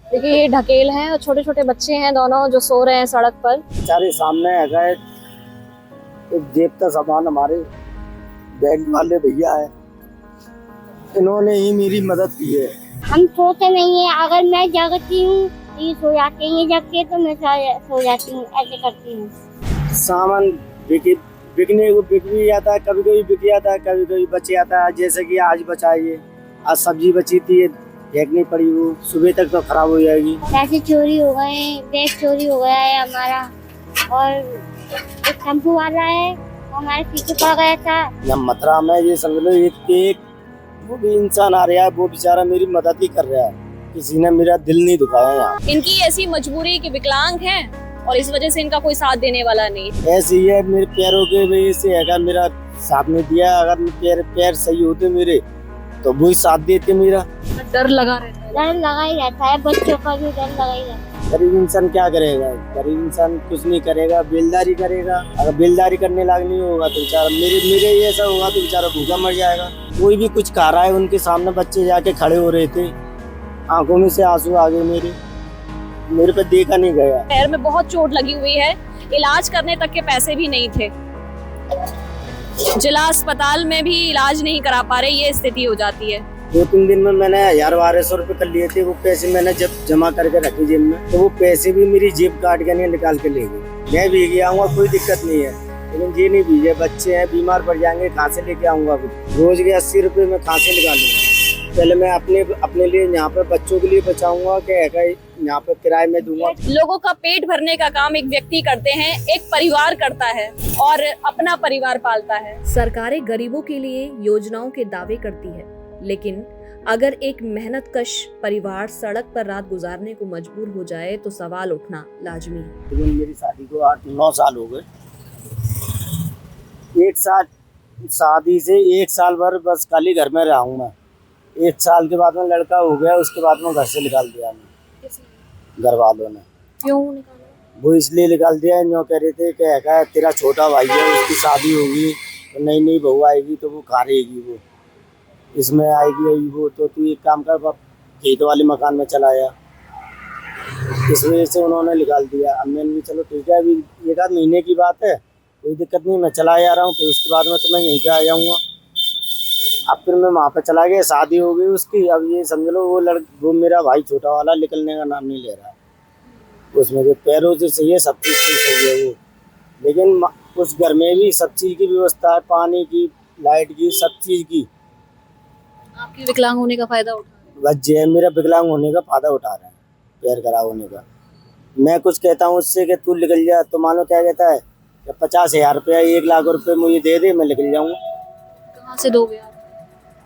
देखिए ये ढकेल है और छोटे छोटे बच्चे हैं दोनों जो सो रहे हैं सड़क पर। बेचारे सामने है एक जेब का सामान हमारे बैंक वाले भैया है, इन्होंने ही मेरी मदद की है। हम सोते नहीं है, अगर मैं जागती हूँ ये सो जाते हैं, जगते तो मैं सो जाती हूँ, ऐसे करती हूँ। सामान बिकने को बिक भी जाता है, कभी कभी बिक जाता है, कभी कभी बच जाता है। जैसे कि आज बचाइए, आज सब्जी बची थी, फेंकनी पड़ी, वो सुबह तक तो खराब हो जाएगी। पैसे चोरी हो गए, बैग चोरी हो गया है हमारा, और एक शैम्पू वाला है हमारे पीछे पड़ गया था। यहाँ मथुरा में ये समझ लो एक वो भी इंसान आ रहा है, वो बेचारा मेरी मदद ही कर रहा है, किसी ने मेरा दिल नहीं दुखाया यहाँ। इनकी ऐसी मजबूरी कि विकलांग हैं और इस वजह से इनका कोई साथ देने वाला नहीं। ऐसे ही है, मेरे पैरों के वजह से है, मेरा साथ नहीं दिया। अगर पैर सही होते मेरे तो वो ही साथ देते मेरा। डर लगा रहता है। डर लगा ही रहता है, बच्चों का भी डर लगा ही रहता है। गरीब इंसान क्या करेगा? गरीब इंसान कुछ नहीं करेगा, बेलदारी करेगा। अगर बेलदारी करने लायक नहीं होगा तो बेचारा मेरे ही ऐसा होगा तो बेचारा भूखा मर जाएगा। कोई भी कुछ खा रहा है, उनके सामने बच्चे जाके खड़े हो रहे थे, आंखों में से आंसू आ गए मेरे पे देखा नहीं गया। पैर में बहुत चोट लगी हुई है, इलाज करने तक के पैसे भी नहीं थे, जिला अस्पताल में भी इलाज नहीं करा पा रहे, ये स्थिति हो जाती है। 2-3 दिन में मैंने 1200 रुपए कर लिए थे। वो पैसे मैंने जब जमा करके रखे जेब में, तो वो पैसे भी मेरी जेब काट के नहीं निकाल के ले गए। मैं भी गया आऊंगा, कोई दिक्कत नहीं है, लेकिन ये नहीं भेजे। बच्चे हैं, बीमार पड़ जाएंगे, कहाँ से लेके आऊंगा? रोज के 80 रुपए में कहाँ से निकालूंगा? पहले मैं अपने लिए यहाँ पे बच्चों के लिए बचाऊंगा कि यहाँ पे किराए में दूंगा। लोगों का पेट भरने का काम एक व्यक्ति करते हैं, एक परिवार करता है और अपना परिवार पालता है। सरकारें गरीबों के लिए योजनाओं के दावे करती है, लेकिन अगर एक मेहनतकश परिवार सड़क पर रात गुजारने को मजबूर हो जाए तो सवाल उठना लाजमी है। लेकिन मेरी शादी को 8-9 साल हो गए। एक साल शादी से 1 साल भर बस खाली घर में रहा हूँ मैं। 1 साल के बाद में लड़का हो गया, उसके बाद में घर से निकाल दिया मैं, घर वालों ने। क्यों निकाला? वो इसलिए निकाल दिया, यूँ कह रहे थे कि तेरा छोटा भाई है, उसकी शादी होगी तो नई बहू आएगी तो वो खा रहेगी, वो इसमें आएगी वो, तो तू एक काम कर, खेत वाले मकान में चला जा। इस वजह से उन्होंने निकाल दिया। अब मैंने भी चलो ठीक है, अभी 1-8 महीने की बात है, कोई दिक्कत नहीं, मैं चला जा रहा हूँ। फिर उसके बाद में तो मैं यहीं पे आ जाऊँगा। अब फिर मैं वहाँ पे चला गया, शादी हो गई उसकी। अब ये समझ लो वो मेरा भाई छोटा वाला निकलने का नाम नहीं ले रहा है। उसमें जो पैरों से सही है, सब चीज़ सही है वो, लेकिन उस घर में भी सब चीज़ की व्यवस्था है, पानी की, लाइट की, सब चीज़ की। आपके विकलांग होने का फायदा उठा बस जे मेरा विकलांग होने का फायदा उठा रहे हैं, पैर खराब होने का। मैं कुछ कहता हूँ उससे कि तू निकल जा, तो मानो क्या कहता है कि 50,000 रुपया 1 लाख रुपए मुझे दे दे, मैं निकल जाऊँगा। कहाँ से दोगे आप?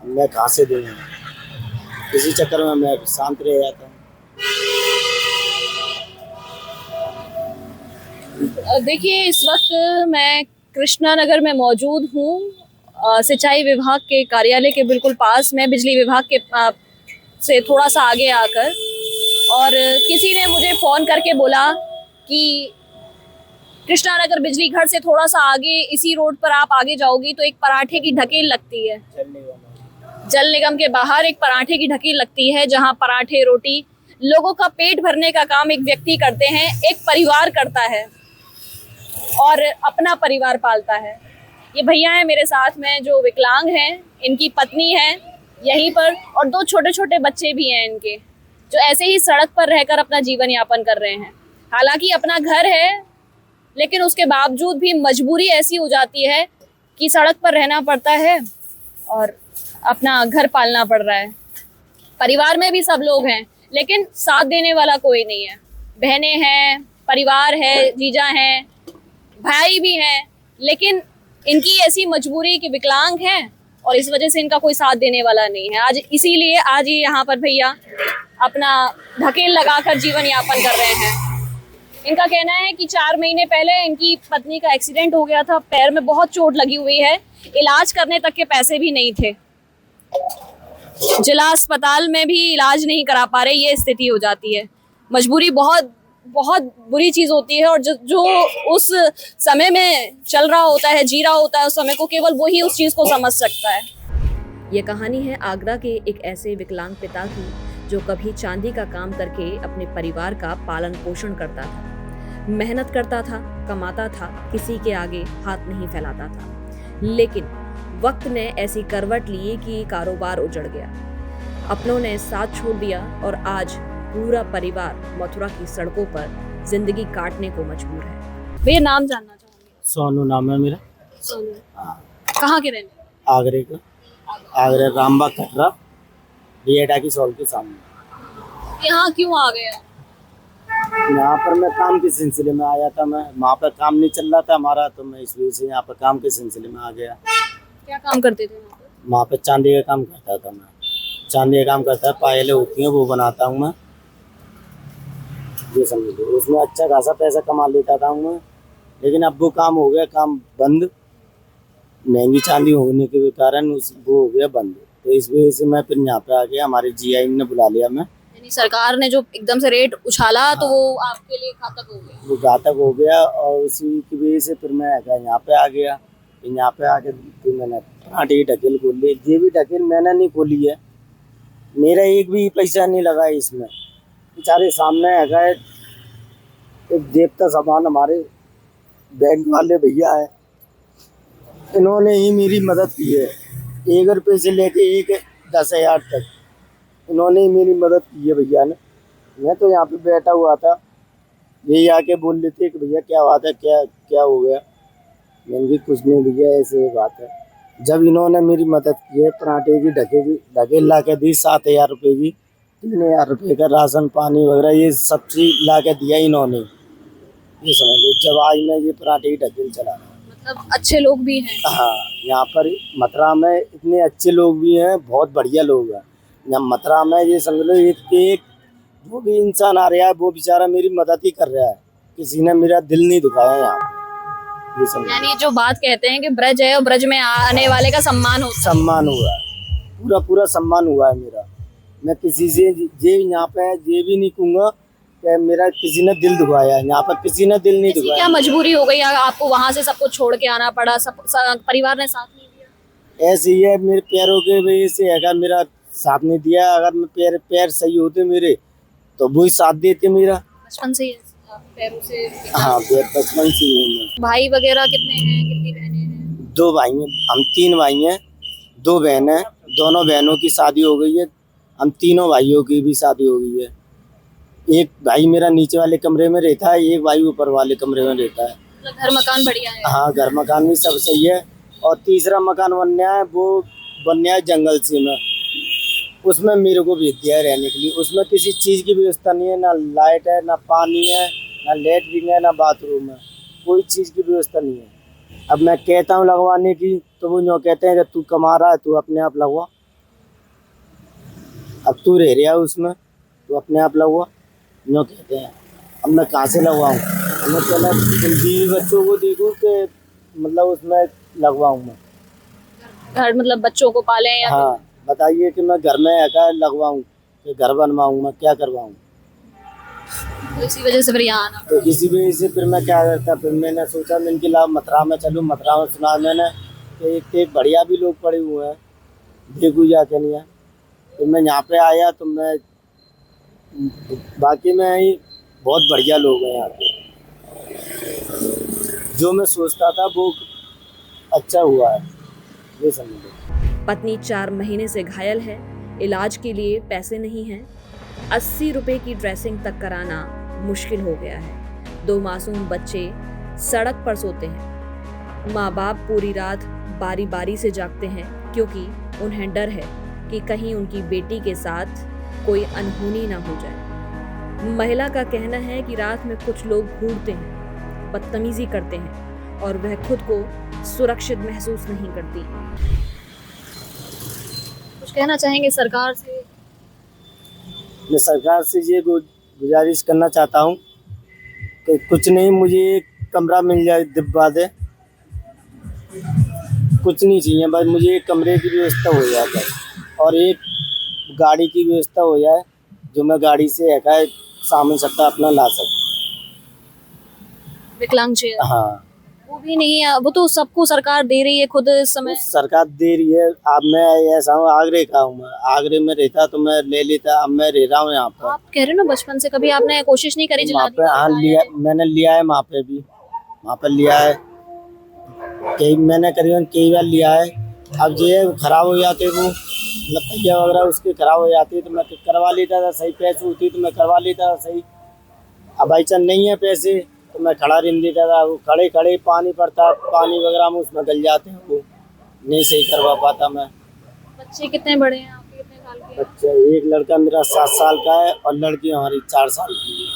मैं कहाँ से दूँगा? इसी चक्कर में मैं शांत रह जाता हूँ। देखिए इस वक्त मैं कृष्णा नगर में मौजूद हूँ, सिंचाई विभाग के कार्यालय के बिल्कुल पास में, बिजली विभाग के से थोड़ा सा आगे आकर, और किसी ने मुझे फ़ोन करके बोला कि कृष्णा नगर बिजली घर से थोड़ा सा आगे, इसी रोड पर आप आगे जाओगी तो एक पराठे की ढकेल लगती है। जल निगम के बाहर एक पराठे की ढकेल लगती है, जहाँ पराठे, रोटी, लोगों का पेट भरने का काम एक व्यक्ति करते हैं, एक परिवार करता है और अपना परिवार पालता है। ये भैया हैं मेरे साथ में जो विकलांग हैं, इनकी पत्नी है यहीं पर और 2 छोटे छोटे बच्चे भी हैं इनके, जो ऐसे ही सड़क पर रहकर अपना जीवन यापन कर रहे हैं। हालांकि अपना घर है, लेकिन उसके बावजूद भी मजबूरी ऐसी हो जाती है कि सड़क पर रहना पड़ता है और अपना घर पालना पड़ रहा है। परिवार में भी सब लोग हैं, लेकिन साथ देने वाला कोई नहीं है। बहनें हैं, परिवार है, जीजा हैं, भाई भी हैं, लेकिन इनकी ऐसी मजबूरी कि विकलांग हैं और इस वजह से इनका कोई साथ देने वाला नहीं है। इसीलिए आज ये यहाँ पर भैया अपना ढकेल लगाकर जीवन यापन कर रहे हैं। इनका कहना है कि 4 महीने पहले इनकी पत्नी का एक्सीडेंट हो गया था, पैर में बहुत चोट लगी हुई है, इलाज करने तक के पैसे भी नहीं थे, जिला अस्पताल में भी इलाज नहीं करा पा रहे, ये स्थिति हो जाती है। मजबूरी बहुत बहुत बुरी चीज होती है और जो उस समय में चल रहा होता है, जी रहा होता है उस समय को, केवल वही उस चीज को समझ सकता है। ये कहानी है आगरा के एक ऐसे विकलांग पिता की जो कभी चांदी का काम करके अपने परिवार का पालन पोषण करता था, मेहनत करता था, कमाता था, किसी के आगे हाथ नहीं फैलाता था। लेकिन वक्त ने ऐसी करवट ली कि कारोबार उजड़ गया, अपनों ने साथ छोड़ दिया और आज पूरा परिवार मथुरा की सड़कों पर जिंदगी काटने को मजबूर है। भैया नाम जानना चाहूंगी। सोनू नाम है मेरा। सोनू, हाँ, कहाँ के रहने? आगरे का, आगरे रामबाग कटरा बीएडा की सॉल के सामने। यहाँ क्यों आ गए? यहाँ पर मैं काम के सिलसिले में आया था। मैं वहाँ पर काम नहीं चल रहा था हमारा, तो मैं इस वजह से यहाँ पर काम के सिलसिले में आ गया। क्या काम करते थे वहाँ पर? वहाँ पर चांदी का काम करता था मैं। चांदी का काम करता है, पायलें होती हैं वो बनाता हूँ मैं, ये समझ लो। उसमें अच्छा खासा पैसा कमा लेता था मैं, लेकिन अब वो काम हो गया, काम बंद। महंगी चांदी होने के कारण वो हो गया बंद। तो इस वजह से मैं फिर यहाँ पे आ गया। हमारे जीआई ने बुला लिया मैं। यानी सरकार ने जो एकदम से रेट उछाला तो वो आपके लिए घातक हो गया। वो घातक हो गया और उसी की वजह से फिर मैं यहाँ पे आ गया। फिर यहाँ पे आके फिर मैंने पराठे की ढकेल खोल ली। ये भी ढकेल मैंने नहीं खोली है, मेरा एक भी पैसा नहीं लगा है इसमें। बेचारे सामने है एक देवता समान हमारे बैंक वाले भैया है, इन्होंने ही मेरी मदद की है। 1 रुपये से लेके 10,000 तक इन्होंने ही मेरी मदद की है भैया ने। मैं तो यहाँ पे बैठा हुआ था, यही आके बोल लेते कि भैया क्या बात है, क्या क्या हो गया। मैंने भी कुछ नहीं भैया, ऐसे बात है। जब इन्होंने मेरी मदद की है, पराठे की ढकेल ला के दी 7,000 रुपये की, 3,000 रुपये का राशन पानी वगैरह ये सब चीज ला के दिया इन्होंने, ये समझ लो। जब आज मैं ये पराठे की ढकेल चला रहा हूँ। मतलब अच्छे लोग भी हैं। हाँ, यहाँ पर मथुरा में इतने अच्छे लोग भी हैं, बहुत बढ़िया लोग हैं यहाँ मथुरा में। ये समझ लो एक जो भी इंसान आ रहा है वो बेचारा मेरी मदद ही कर रहा है, किसी ने मेरा दिल नहीं दुखाया यहाँ। ये समझ लो। यानी जो बात कहते हैं कि ब्रज है और ब्रज में आने वाले का सम्मान होता है। सम्मान हुआ है, पूरा सम्मान हुआ है मेरा। मैं किसी से ये यहाँ पे ये भी नहीं कहूँगा कि मेरा किसी ने दिल दुखाया है। यहाँ पर किसी ने दिल नहीं ऐसी दुखाया। क्या मजबूरी हो गई आपको वहां से सब कुछ छोड़ के आना पड़ा? परिवार ने साथ नहीं दिया? ऐसे ही है, मेरे पैरों के वजह से अगर मेरा साथ नहीं दिया, अगर मैं पैर सही होते मेरे तो वो ही साथ देते मेरा। बचपन से ही पैरों से? हाँ, पैर बचपन से ही है। भाई वगैरह कितने हैं, कितनी बहनें हैं? 2 भाई हैं, हम 3 भाई हैं, 2 बहन हैं। दोनों बहनों की शादी हो गई है, हम तीनों भाइयों की भी शादी हो गई है। एक भाई मेरा नीचे वाले कमरे में रहता है, एक भाई ऊपर वाले कमरे में रहता है। मतलब घर मकान बढ़िया है? हाँ, घर मकान भी सब सही है। और तीसरा मकान बनना है, वो बनना है जंगल से में, उसमें मेरे को भेज दिया है रहने के लिए। उसमें किसी चीज़ की व्यवस्था नहीं है, ना लाइट है, ना पानी है, ना लेटरिन है, ना बाथरूम है, कोई चीज़ की व्यवस्था नहीं है। अब मैं कहता हूँ लगवाने की तो वो यूँ कहते हैं कि तू कमा रहा है, तू अपने आप लगवा। अब तू रह रहा है उसमें, तू अपने आप लगवा, यूँ कहते हैं। अब मैं कहाँ से लगवाऊँ? मैं चला बीवी बच्चों को देखूँ कि मतलब उसमें लगवाऊँ मैं। घर मतलब बच्चों को पालें या हाँ, बताइए कि मैं घर में आकर लगवाऊँ कि घर बनवाऊँ, मैं क्या करवाऊँ? तो इसी वजह से फिर यहाँ आना? तो इसी वजह से फिर मैं क्या करता, फिर मैंने सोचा मैं इनके लाभ मथुरा में चलूँ। मथुरा में सुना मैंने कि एक बढ़िया भी लोग पड़े हुए हैं, देखू जाके नहीं है। तो मैं यहाँ पे आया तो मैं बाकी में ही बहुत बढ़िया लोग हैं यहाँ पे। जो मैं सोचता था वो अच्छा हुआ है, ये समझो। पत्नी 4 महीने से घायल है, इलाज के लिए पैसे नहीं हैं, 80 रुपए की ड्रेसिंग तक कराना मुश्किल हो गया है। 2 मासूम बच्चे सड़क पर सोते हैं। माँ बाप पूरी रात बारी बारी से जागते हैं क्योंकि उन्हें डर है कि कहीं उनकी बेटी के साथ कोई अनहोनी ना हो जाए। महिला का कहना है कि रात में कुछ लोग घूरते हैं, बदतमीजी करते हैं और वह खुद को सुरक्षित महसूस नहीं करती। कुछ कहना चाहेंगे सरकार से? मैं सरकार से ये गुजारिश करना चाहता हूँ कि कुछ नहीं, मुझे एक कमरा मिल जाए, दिब्बा दे, कुछ नहीं चाहिए, बस मुझे एक कमरे की व्यवस्था हो जाए बस, और एक गाड़ी की व्यवस्था हो जाए जो मैं गाड़ी से है सामान सट्टा अपना ला सकूँ। विकलांग चेयर? हाँ, वो भी नहीं है, वो तो सबको सरकार दे रही है खुद इस समय। सरकार दे रही है। अब मैं ऐसा हूँ, आगरे का हूँ, मैं आगरे में रहता तो मैं ले लेता, अब मैं रह रहा हूँ यहाँ पर। आप कह रहे हो ना बचपन से, कभी आपने कोशिश नहीं करी वहाँ जलाने पे हाँ लिया, मैंने लिया है वहाँ पे भी, वहाँ पर लिया है मैंने करीबन कई बार लिया है। अब ये खराब हो जाते वो मतलब पहिया वगैरह उसके खराब हो जाती है तो मैं करवा लेता था सही, पैसे होती तो मैं करवा लेता था सही। अब भाई चांद नहीं है पैसे तो मैं खड़ा रहने देता था, वो खड़े खड़े पानी पड़ता, पानी वगैरह में उसमें गल जाते हैं, वो नहीं सही करवा पाता मैं। बच्चे कितने बड़े हैं आपके, कितने साल के हैं? बच्चा एक लड़का मेरा 7 साल का है और लड़की हमारी 4 साल की है।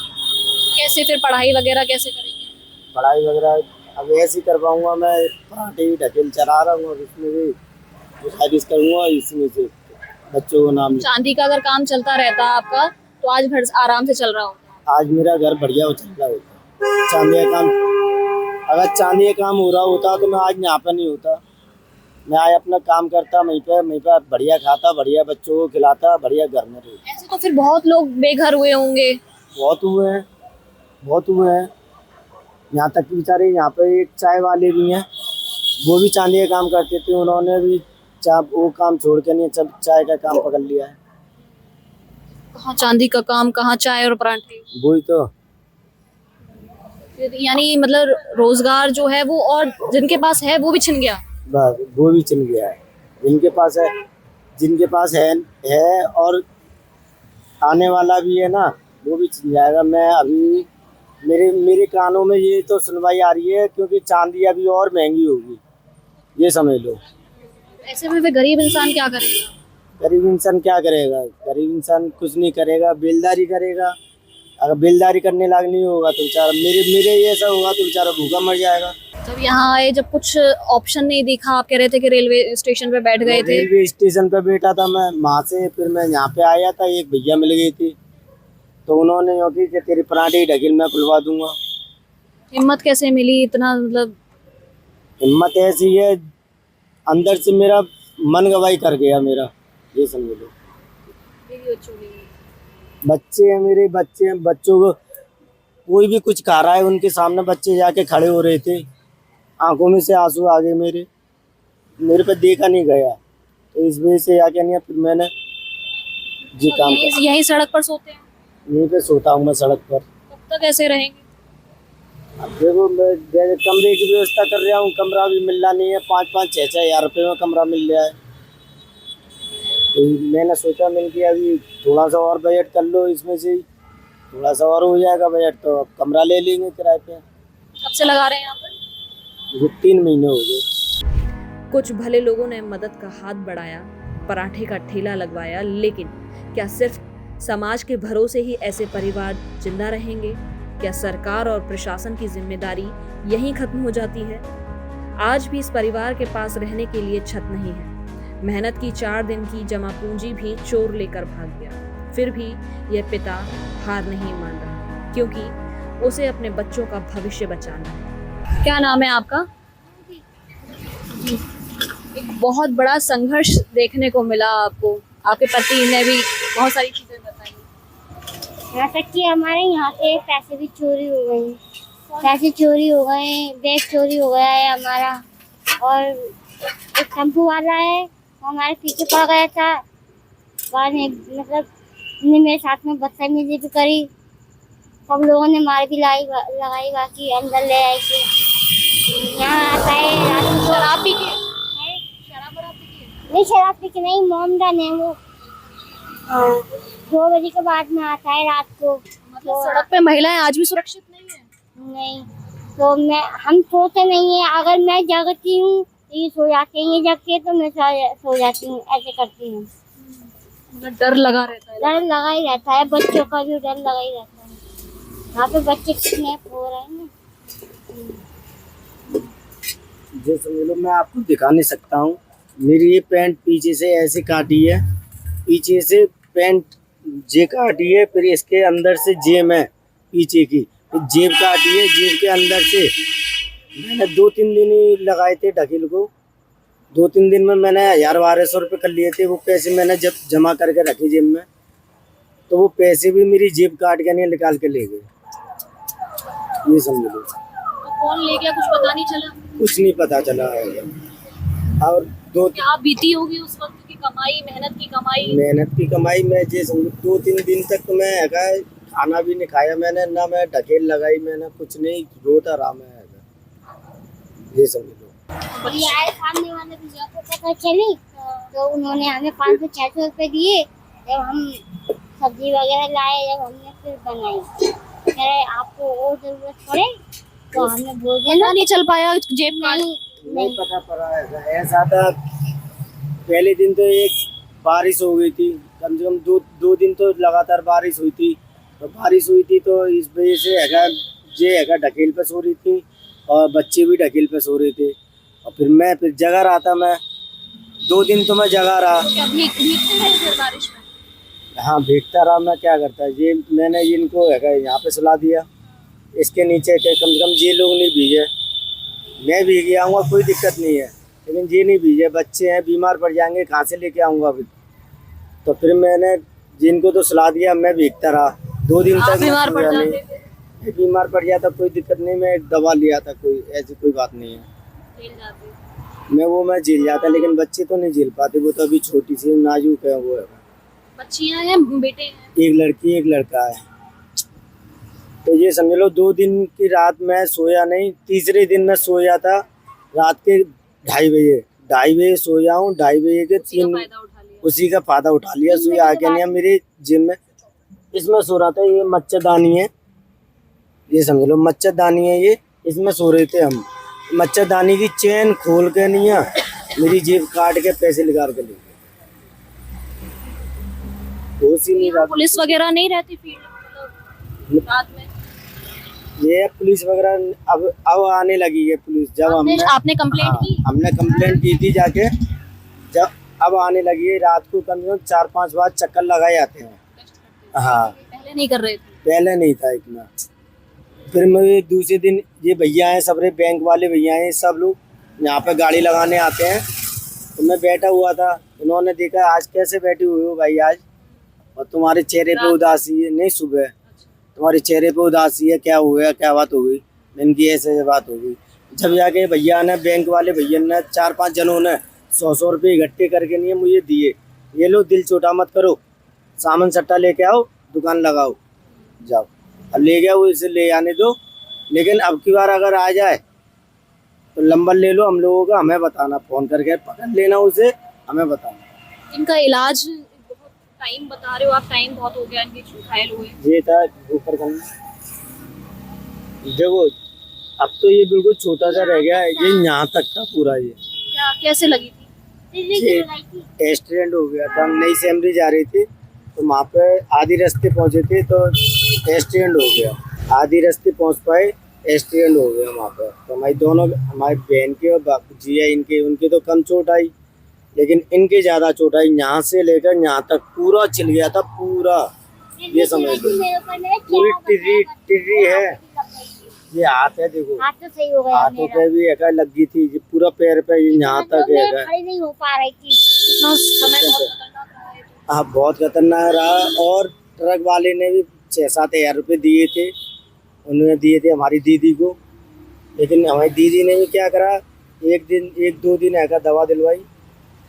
कैसे फिर पढ़ाई वगैरह कैसे करेंगे? पढ़ाई वगैरह अब ऐसे ही करवाऊंगा मैं, पराठे भी ढकेल चला रहा हूँ, इसमें भी गुजारिश करूँगा इसमें से बच्चों को नाम। चांदी का अगर काम चलता रहता आपका तो आज घर आराम से चल रहा होता। आज मेरा घर बढ़िया चल रहा होता। चांदी का काम, अगर चांदी का काम हो रहा होता तो मैं आज यहाँ पर नहीं होता। मैं आज अपना काम करता, वहीं पे बढ़िया खाता, बढ़िया बच्चों को खिलाता, बढ़िया घर में रहता। ऐसे तो फिर बहुत लोग बेघर हुए होंगे। बहुत हुए हैं यहाँ तक कि बेचारे यहाँ पे एक चाय वाले भी हैं, वो भी चांदी का काम करते थे, उन्होंने भी वो काम छोड़ के नहीं चाय का काम पकड़ लिया है। कहाँ चांदी का काम, कहाँ चाय और पराठे। वही तो यानी मतलब रोजगार जो है वो, और जिनके पास है वो भी छिन गया। बस वो भी चल गया है। जिनके पास है और आने वाला भी है ना, वो भी चल जाएगा। मैं अभी मेरे कानों में ये तो सुनवाई आ रही है क्योंकि चांदी अभी और महंगी होगी, ये समझ लो। ऐसे में फिर गरीब इंसान क्या करेगा? गरीब इंसान क्या करेगा? गरीब इंसान कुछ नहीं करेगा, बेलदारी करेगा। अगर बेलदारी करने लायक नहीं होगा तो बेचारा मेरे ऐसा होगा तो बेचारा भूखा मर जाएगा। जब यहाँ आए, जब कुछ ऑप्शन नहीं दिखा, आप कह रहे थे कि रेलवे स्टेशन पे बैठ गए थे। रेलवे स्टेशन पे बैठा था मैं, वहाँ से फिर मैं यहाँ पे आया था, एक भैया मिल गई थी तो उन्होंने यूँ की कि तेरी पराठे की ढकील मैं खुलवा दूंगा। हिम्मत कैसे मिली इतना, मतलब हिम्मत ऐसी है, अंदर से मेरा मन गवाही कर गया मेरा, ये समझ लो। बच्चे हैं मेरे, बच्चों को कोई भी कुछ खा रहा है उनके सामने बच्चे जाके खड़े हो रहे थे, आंखों में से आंसू आ गए मेरे पे देखा नहीं गया, तो इस वजह से आके नहीं फिर मैंने जी काम कर। यही सड़क पर सोते हैं? यहीं पे सोता हूँ मैं सड़क पर। कब तक ऐसे रहेंगे? अब देखो मैं कमरे की व्यवस्था कर रहा हूँ, कमरा भी मिल रहा नहीं है, 5-5, 6-6 हज़ार रुपये में कमरा मिल रहा है। तो मैंने सोचा मिल के अभी थोड़ा सा और बजट कर लो, इसमें से थोड़ा सा और हो जाएगा बजट तो अब कमरा ले लेंगे किराए पे। कब से लगा रहे हैं यहाँ पर? ये 3 महीने हो गए। कुछ भले लोगों ने मदद का हाथ बढ़ाया, पराठे का ठेला लगवाया, लेकिन क्या सिर्फ समाज के भरोसे ही ऐसे परिवार जिंदा रहेंगे? क्या सरकार और प्रशासन की जिम्मेदारी यहीं खत्म हो जाती है? आज भी इस परिवार के पास रहने के लिए छत नहीं है। मेहनत की 4 दिन की जमा पूंजी भी चोर लेकर भाग गया। फिर भी यह पिता हार नहीं मान रहा, क्योंकि उसे अपने बच्चों का भविष्य बचाना है। क्या नाम है आपका? एक बहुत बड़ा संघर्ष देखने को मिला आपको, आपके पति ने भी बहुत सारी चीजें बताई। यहाँ तक कि हमारे यहाँ से पैसे भी चोरी हो गए, बैग चोरी हो गया है हमारा, और एक टेम्पो वाला है वो हमारे पीछे पड़ गया था, बाद में मतलब ने मेरे साथ में बदतमीजी भी करी, सब लोगों ने मार भी लगाई बाकी अंदर ले आए थे। यहाँ आता है रात को शराब पी के? नहीं शराब पी के नहीं, मोमडन है वो। 2 बजे के बाद में आता है रात को। मतलब सड़क पे महिलाएं आज भी सुरक्षित नहीं है? नहीं, तो हम सोते नहीं है, अगर मैं जगती हूँ ये सो जाते हैं, ये जगती है तो मैं सो जाती हूँ, ऐसे करती हूँ। मतलब डर लगा रहता है? डर लगा ही रहता है, बच्चों का भी डर लगा ही रहता है। यहाँ पे बच्चे कितने हो रहे हैं ना। जो समझ लो मैं आपको दिखा नहीं सकता हूँ, मेरी ये पैंट पीछे से ऐसे काटी है, पीछे से पैंट जे काटी है, फिर इसके अंदर से जेब है पीछे की, फिर जेब काटी है, जेब के अंदर से मैंने 2-3 दिन ही लगाए थे ढकील को। 2-3 दिन में मैंने 1000-1200 रुपये कर लिए थे। वो पैसे मैंने जब जमा करके रखे जेब में, तो वो पैसे भी मेरी जेब काट के नहीं निकाल के ले गए, ये समझ लो। तो कौन ले गया कुछ पता नहीं चला? कुछ नहीं पता चला है। और दो क्या बीती होगी उस वक्त की कमाई, मेहनत की कमाई? मेहनत की कमाई में जे समझो 2-3 दिन तक तो मैं हैगा खाना भी नहीं खाया मैंने, ना मैं ढकेल लगाई मैंने, कुछ नहीं, रोता रहा मैं हैगा, ये समझ लो। ये आए सामने वाले भैया को पता चली तो उन्होंने हमें 500-600 रुपए दिए। जब हम सब्जी वगैरह लाए, जब हमने फिर बनाई, कह रहे आपको और जरूरत पड़े तो हमने बोल दिया पता नहीं चल पाया जेब का? नहीं पता पड़ा है। ऐसा था पहले दिन तो एक बारिश हो गई थी, कम से कम दो दिन तो लगातार बारिश हुई थी। तो बारिश हुई थी तो इस वजह से हैगा ढकेल पे सो रही थी और बच्चे भी ढकेल पे सो रहे थे। और फिर जगा रहा था, मैं 2 दिन तो मैं जगा रहा। क्या भीगते रहे फिर बारिश में? हाँ भीगता रहा मैं, क्या करता है ये, मैंने इनको हैगा यहाँ पे सुला दिया, इसके नीचे के कम से कम ये लोग नहीं भीगे, मैं भीग आऊँगा कोई दिक्कत नहीं है, लेकिन ये नहीं भीगे, बच्चे हैं बीमार पड़ जाएंगे, कहाँ से लेके आऊँगा अभी। तो फिर मैंने जिनको तो सुला दिया, मैं भीगता रहा 2 दिन तक। बीमार पड़ जाते? बीमार पड़ जाता कोई दिक्कत नहीं, मैं एक दवा लिया था, कोई ऐसी कोई बात नहीं है, मैं झेल जाता, लेकिन बच्चे तो नहीं झेल पाते, वो तो अभी छोटी सी नाजुक है। वो है बच्चियां हैं, बेटे हैं? एक लड़की एक लड़का है। तो ये समझ लो 2 दिन की रात मैं सोया नहीं, तीसरे दिन मैं सोया था रात के 2:30 बजे सोया हूँ, 2:30 बजे के 3 उसी का फायदा उठा लिया। सोया आके नहीं मेरे जिम में, इसमें सो रहा था, ये मच्छरदानी है, ये समझ लो मच्छरदानी है ये, इसमें सो रहे थे हम। मच्छरदानी की चेन खोल के नहीं है, मेरी जेब काट के पैसे निकाल के ले गए। पुलिस वगैरह नहीं रहती फील्ड मतलब रात में? ये पुलिस वगैरह अब आने लगी है पुलिस। जब आपने कंप्लेंट की? हमने कंप्लेंट की थी जाके, जब अब आने लगी है रात को कम से कम 4-5 बार चक्कर लगाए जाते हैं। हाँ पहले नहीं कर रहे थे? पहले नहीं था इतना। फिर मैं दूसरे दिन ये भैया हैं सबरे बैंक वाले भैया हैं, सब लोग यहाँ पे गाड़ी लगाने आते हैं। तो मैं बैठा हुआ था, उन्होंने देखा आज कैसे बैठे हुए हो भाई आज, और तुम्हारे चेहरे पे उदासी है। नहीं सुबह तुम्हारे चेहरे पे उदासी है, क्या हुआ, क्या बात हो गई? इनकी ऐसे बात हो गई। जब जाके भैया ने, बैंक वाले भैया ने 4-5 जनों ने 100 रुपये इकट्ठे करके नहीं मुझे दिए, ये लो दिल छोटा मत करो, सामान सट्टा लेके आओ, दुकान लगाओ, जाओ। अब ले गया वो, इसे ले आने दो, लेकिन अब की बार अगर आ जाए तो नंबर ले लो हम लोगों का, हमें बताना, फ़ोन करके पकड़ लेना उसे, हमें बताना। इनका इलाज बहुत टाइम बता रहे हो आप, टाइम बहुत हो गया इनके घायल हुए? ये था ऊपर करना, देखो अब तो ये बिल्कुल छोटा सा रह गया है, ये यहाँ तक था पूरा। ये क्या कैसे लगी थी? ये एक्सीडेंट हो गया था, हम नई सेमरी जा रही थी, तो वहाँ पे आधी रास्ते पहुँचे थे तो एक्सीडेंट हो गया। आधी रास्ते पहुँच पाए, एक्सीडेंट हो गया वहाँ पर। तो हमारी बहन के और बापूजी है इनके, उनके तो कम चोट आई, लेकिन इनके ज़्यादा चोट आई। यहाँ से लेकर यहाँ तक पूरा छिल गया था पूरा, ये समझ लो पूरी टिर्री है। ये हाथ है, देखो हाथ तो सही हो गया, हाथों पे भी एक लग गई थी, ये पूरा पैर पे यहाँ तक है। खड़ी नहीं हो पा रही थी, इतना समय बहुत खतरनाक रहा है। हाँ बहुत खतरनाक रहा। और ट्रक वाले ने भी 6-7 हज़ार रुपये दिए थे, उन्होंने दिए थे हमारी दीदी को, लेकिन हमारी दीदी ने भी क्या करा, 1-2 दिन ऐसा दवा दिलवाई,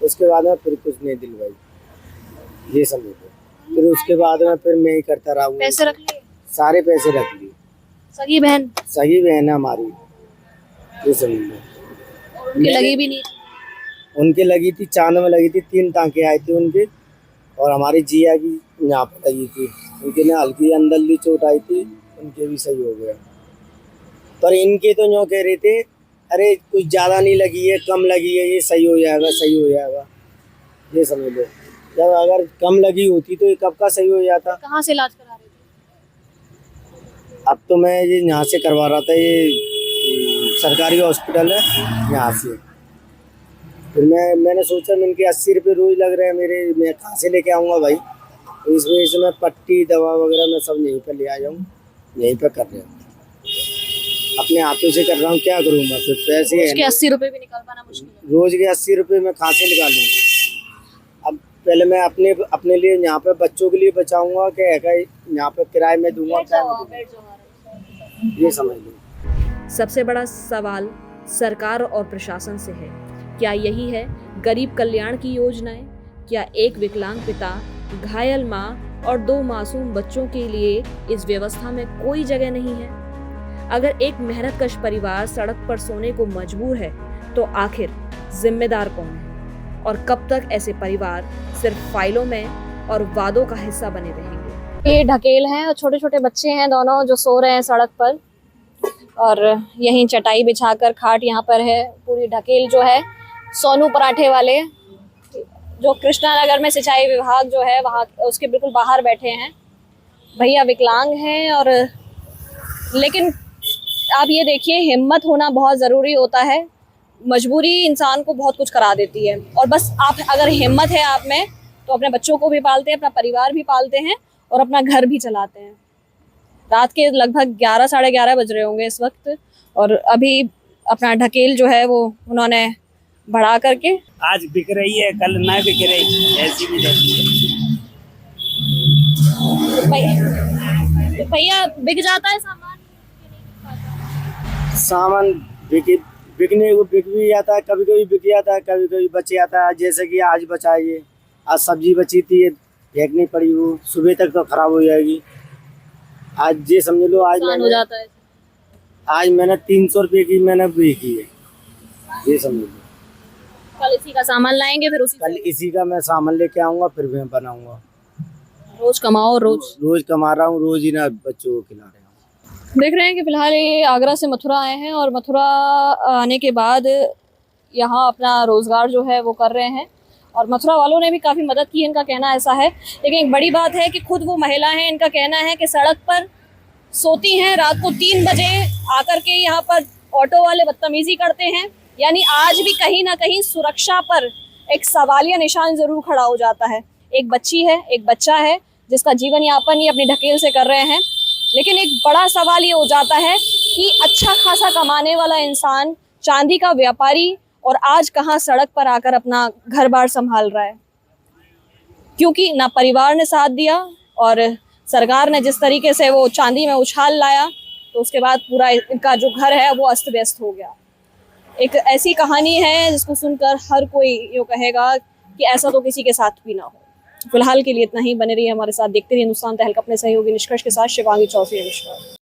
उसके बाद में फिर कुछ नहीं दिलवाई, ये समझो। फिर उसके बाद में फिर मैं ही करता रहा। पैसे रख लिए? सारे पैसे रख लिए। सगी बहन है हमारी, ये समझ लो। उनकी लगी भी नहीं? उनके लगी थी, चांद में लगी थी, 3 टाँके आए थे उनके, और हमारी जिया की यहाँ पर लगी थी, उनके ने हल्की अंदरली चोट आई थी, उनके भी सही हो गया। पर इनके तो यूँ कह रहे थे अरे कुछ ज़्यादा नहीं लगी है, कम लगी है, ये सही हो जाएगा, ये समझ लो। जब अगर कम लगी होती तो ये कब का सही हो जाता। कहाँ से इलाज करा रहे थे? अब तो मैं ये यहाँ से करवा रहा था, ये सरकारी हॉस्पिटल है यहाँ से। फिर मैंने सोचा इनके 80 रुपये रोज़ लग रहे हैं मेरे, मैं कहाँ से लेके आऊँगा भाई। तो इस वजह से मैं पट्टी दवा वगैरह मैं सब यहीं पर ले आया हूँ, यहीं पर कर रहा हूँ, अपने हाथों से कर रहा हूँ। क्या करूँ मैं, फिर पैसे रोज के 80 रुपए भी निकाल पाना मुश्किल है। रोज़ के 80 रुपये मैं कहाँ से निकालूँगा। अब पहले मैं अपने लिए यहाँ पे बच्चों के लिए बचाऊँगा कि यहाँ पे किराए में दूँगा, क्या ये समझ लो। सबसे बड़ा सवाल सरकार और प्रशासन से है। क्या यही है गरीब कल्याण की योजनाएं? क्या एक विकलांग पिता, घायल माँ और 2 मासूम बच्चों के लिए इस व्यवस्था में कोई जगह नहीं है? अगर एक मेहनतकश परिवार सड़क पर सोने को मजबूर है तो आखिर जिम्मेदार कौन है? और कब तक ऐसे परिवार सिर्फ फाइलों में और वादों का हिस्सा बने रहेंगे? ये ढकेल हैं और छोटे छोटे बच्चे हैं दोनों जो सो रहे हैं सड़क पर, और यहीं चटाई बिछाकर खाट यहाँ पर है। पूरी ढकेल जो है सोनू पराठे वाले जो कृष्णा नगर में सिंचाई विभाग जो है वहाँ उसके बिल्कुल बाहर बैठे हैं। भैया विकलांग हैं, और लेकिन आप ये देखिए हिम्मत होना बहुत ज़रूरी होता है। मजबूरी इंसान को बहुत कुछ करा देती है, और बस आप अगर हिम्मत है आप में तो अपने बच्चों को भी पालते हैं, अपना परिवार भी पालते हैं और अपना घर भी चलाते हैं। रात के लगभग 11 साढ़े 11 बज रहे होंगे इस वक्त, और अभी अपना ढकेल जो है वो उन्होंने बढ़ा करके आज बिक रही है, कल ना बिक रही, ऐसी भी रहती है। भैया बिक जाता है सामान? सामान बिकने को बिक भी जाता है, कभी कभी बिक जाता है, कभी कभी बच जाता है। जैसे कि आज बचा ये, आज सब्जी बची थी फेंकनी पड़ी, वो सुबह तक तो खराब हो जाएगी। आज ये समझ लो आज हो जाता है। आज मैंने 300 रुपये की मैंने बेची है, ये समझ लो। कल इसी का सामान लाएंगे, फिर कल इसी का मैं सामान लेके आऊंगा, फिर मैं बनाऊंगा। रोज कमाओ, रोज कमा रहा हूँ, रोज ही ना बच्चों को खिला रहा हूँ। देख रहे हैं कि फिलहाल ये आगरा से मथुरा आए हैं, और मथुरा आने के बाद यहाँ अपना रोजगार जो है वो कर रहे हैं, और मथुरा वालों ने भी काफ़ी मदद की, इनका कहना ऐसा है। लेकिन एक बड़ी बात है कि खुद वो महिला हैं, इनका कहना है कि सड़क पर सोती हैं, रात को 3 बजे आकर के यहाँ पर ऑटो वाले बदतमीजी करते हैं। यानी आज भी कहीं ना कहीं सुरक्षा पर एक सवालिया निशान ज़रूर खड़ा हो जाता है। एक बच्ची है, एक बच्चा है जिसका जीवन यापन ये अपनी ढकेल से कर रहे हैं। लेकिन एक बड़ा सवाल ये हो जाता है कि अच्छा खासा कमाने वाला इंसान, चांदी का व्यापारी, और आज कहाँ सड़क पर आकर अपना घर बार संभाल रहा है, क्योंकि ना परिवार ने साथ दिया, और सरकार ने जिस तरीके से वो चांदी में उछाल लाया, तो उसके बाद पूरा इनका जो घर है वो अस्त व्यस्त हो गया। एक ऐसी कहानी है जिसको सुनकर हर कोई यूँ कहेगा कि ऐसा तो किसी के साथ भी ना हो। फिलहाल के लिए इतना ही। बने रहिए हमारे साथ, देखते रहिए हिंदुस्तान तहलका अपने सहयोगी निष्कर्ष के साथ। शिवांगी चौधरी, नमस्कार।